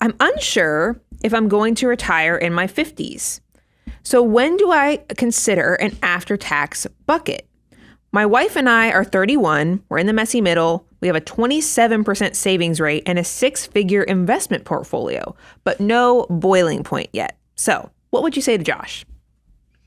I'm unsure if I'm going to retire in my 50s. So when do I consider an after-tax bucket? My wife and I are 31. We're in the messy middle. We have a 27% savings rate and a 6-figure investment portfolio, but no boiling point yet. So what would you say to Josh?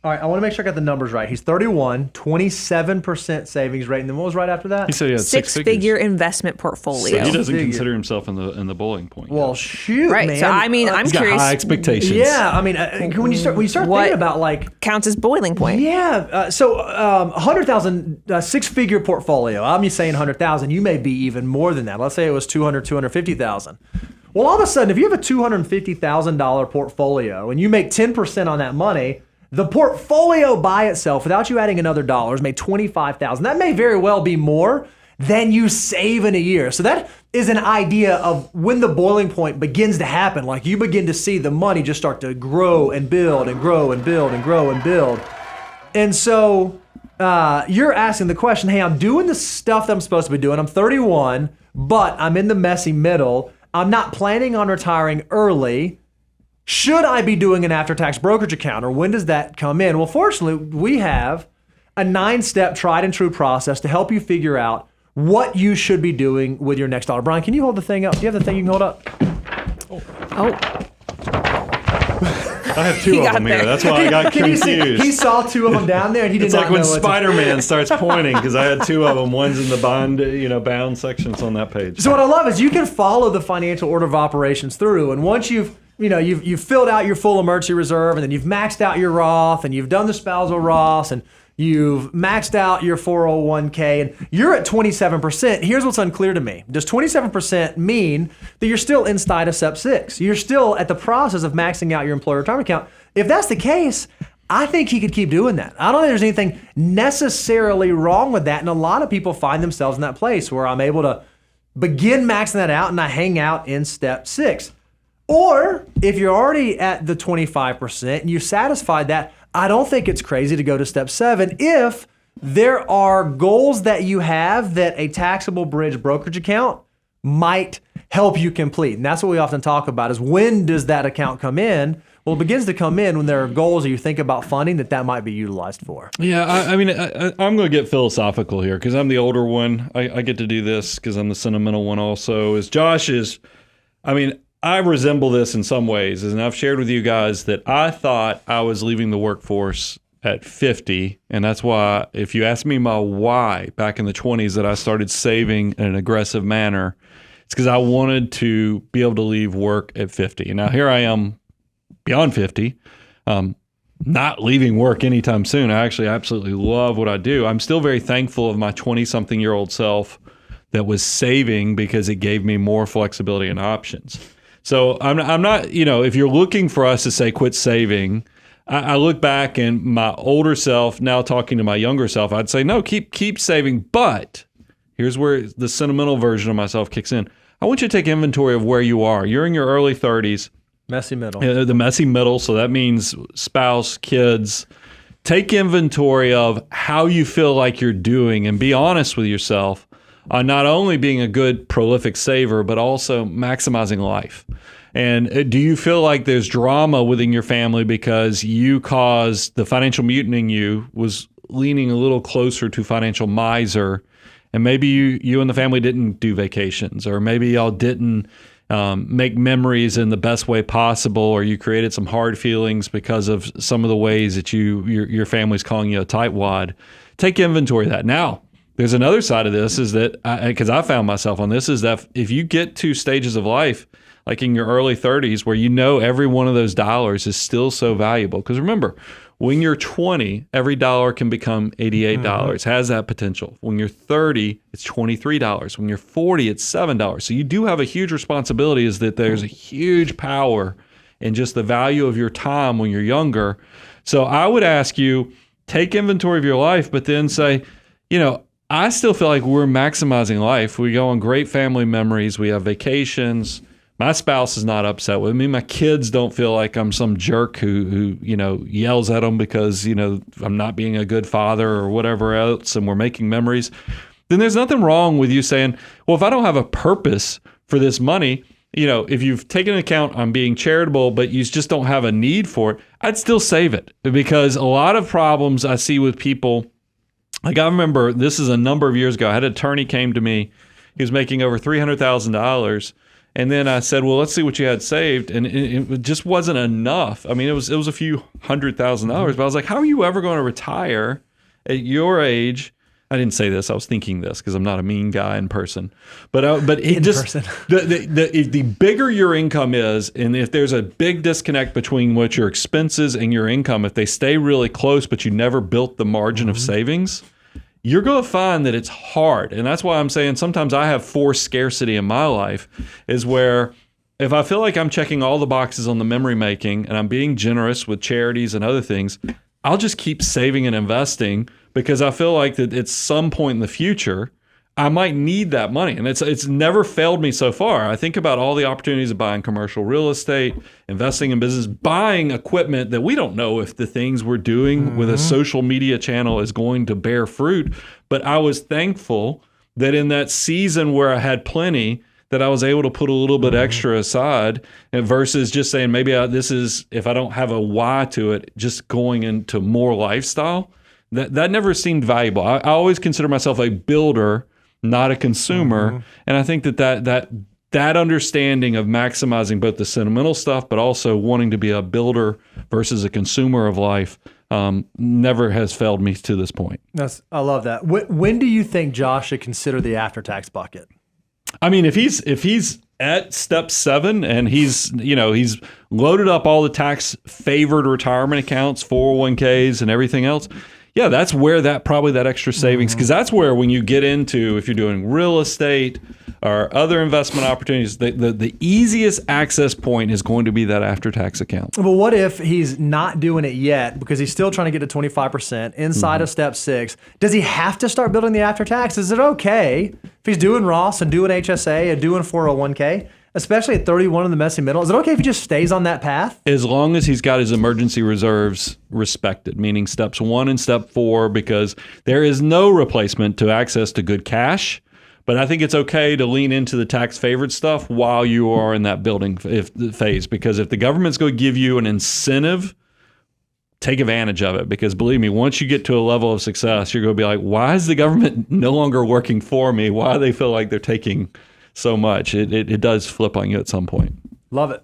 All right, I want to make sure I got the numbers right. He's 31, 27% savings rate, and then what was right after that? He said he had 6-figure investment portfolio. So he doesn't consider himself in the boiling point. Well, shoot, right. man. So I mean, I'm he's curious. got high expectations. Yeah, I mean, when you start what thinking about like counts as boiling point. Yeah, so 100,000 6-figure portfolio. I'm just saying 100,000. You may be even more than that. Let's say it was 250,000. Well, all of a sudden, if you have a $250,000 portfolio and you make 10% on that money, the portfolio by itself, without you adding another dollar, is made $25,000. That may very well be more than you save in a year. So that is an idea of when the boiling point begins to happen. Like you begin to see the money just start to grow and build and grow and build and grow and build. And so you're asking the question, hey, I'm doing the stuff that I'm supposed to be doing. I'm 31, but I'm in the messy middle. I'm not planning on retiring early. Should I be doing an after-tax brokerage account, or when does that come in? Well, fortunately, we have a 9-step tried and true process to help you figure out what you should be doing with your next dollar. Brian, can you hold the thing up? Do you have the thing you can hold up? Oh. I have 2 of them here. That's why I got confused. He saw 2 of them down there, and he did It's not like know when what Spider-Man starts pointing, because I had 2 of them. One's in the bound sections on that page. So what I love is you can follow the financial order of operations through, and once you've filled out your full emergency reserve, and then you've maxed out your Roth, and you've done the spousal Roth, and you've maxed out your 401k, and you're at 27%. Here's what's unclear to me. Does 27% mean that you're still inside of Step 6? You're still at the process of maxing out your employer retirement account. If that's the case, I think he could keep doing that. I don't think there's anything necessarily wrong with that, and a lot of people find themselves in that place where I'm able to begin maxing that out, and I hang out in Step 6. Or if you're already at the 25% and you've satisfied that, I don't think it's crazy to go to Step 7 if there are goals that you have that a taxable bridge brokerage account might help you complete. And that's what we often talk about is when does that account come in? Well, it begins to come in when there are goals that you think about funding that might be utilized for. Yeah, I mean, I'm going to get philosophical here because I'm the older one. I get to do this because I'm the sentimental one also. As Josh is, I mean, I resemble this in some ways, and I've shared with you guys that I thought I was leaving the workforce at 50, and that's why if you ask me my why back in the 20s that I started saving in an aggressive manner, it's because I wanted to be able to leave work at 50. And now here I am beyond 50, not leaving work anytime soon. I actually absolutely love what I do. I'm still very thankful of my 20-something-year-old self that was saving because it gave me more flexibility and options. So I'm not, if you're looking for us to say quit saving, I look back and my older self, now talking to my younger self, I'd say, no, keep saving. But here's where the sentimental version of myself kicks in. I want you to take inventory of where you are. You're in your early 30s. Messy middle. The messy middle. So that means spouse, kids. Take inventory of how you feel like you're doing and be honest with yourself on not only being a good prolific saver, but also maximizing life. And do you feel like there's drama within your family because you caused the financial mutiny in you was leaning a little closer to financial miser, and maybe you and the family didn't do vacations, or maybe y'all didn't make memories in the best way possible, or you created some hard feelings because of some of the ways that your family's calling you a tightwad. Take inventory of that. Now, there's another side of this is that, because I found myself on this, is that if you get to stages of life, like in your early 30s, where every one of those dollars is still so valuable. Because remember, when you're 20, every dollar can become $88, has that potential. When you're 30, it's $23. When you're 40, it's $7. So you do have a huge responsibility, is that there's a huge power in just the value of your time when you're younger. So I would ask you, take inventory of your life, but then say, I still feel like we're maximizing life. We go on great family memories. We have vacations. My spouse is not upset with me. My kids don't feel like I'm some jerk who yells at them because, I'm not being a good father or whatever else, and we're making memories. Then there's nothing wrong with you saying, well, if I don't have a purpose for this money, if you've taken account on being charitable, but you just don't have a need for it, I'd still save it, because a lot of problems I see with people, like I remember this is a number of years ago, I had an attorney came to me, he was making over $300,000. And then I said, well, let's see what you had saved. And it just wasn't enough. I mean, it was a few $100,000, but I was like, how are you ever going to retire at your age? I didn't say this. I was thinking this because I'm not a mean guy in person. But it just, the bigger your income is, and if there's a big disconnect between what your expenses and your income, if they stay really close, but you never built the margin of savings, you're going to find that it's hard. And that's why I'm saying sometimes I have forced scarcity in my life, is where if I feel like I'm checking all the boxes on the memory making and I'm being generous with charities and other things, I'll just keep saving and investing, because I feel like that at some point in the future, I might need that money. And it's never failed me so far. I think about all the opportunities of buying commercial real estate, investing in business, buying equipment that we don't know if the things we're doing with a social media channel is going to bear fruit. But I was thankful that in that season where I had plenty, that I was able to put a little bit extra aside, and versus just saying maybe this is, if I don't have a why to it, just going into more lifestyle. That never seemed valuable. I always consider myself a builder, not a consumer. And I think that understanding of maximizing both the sentimental stuff, but also wanting to be a builder versus a consumer of life, never has failed me to this point. I love that. When do you think Josh should consider the after-tax bucket? I mean, if he's at step 7 and he's loaded up all the tax favored retirement accounts, 401ks and everything else, yeah, that's where probably that extra savings, because that's where, when you get into, if you're doing real estate or other investment opportunities, the easiest access point is going to be that after-tax account. But what if he's not doing it yet because he's still trying to get to 25% inside of step 6? Does he have to start building the after-tax? Is it okay if he's doing Roth and doing HSA and doing 401k? Especially at 31 in the messy middle, is it okay if he just stays on that path? As long as he's got his emergency reserves respected, meaning steps 1 and step 4, because there is no replacement to access to good cash. But I think it's okay to lean into the tax favored stuff while you are in that building phase, because if the government's going to give you an incentive, take advantage of it. Because believe me, once you get to a level of success, you're going to be like, why is the government no longer working for me? Why do they feel like they're taking so much? It does flip on you at some point. Love it.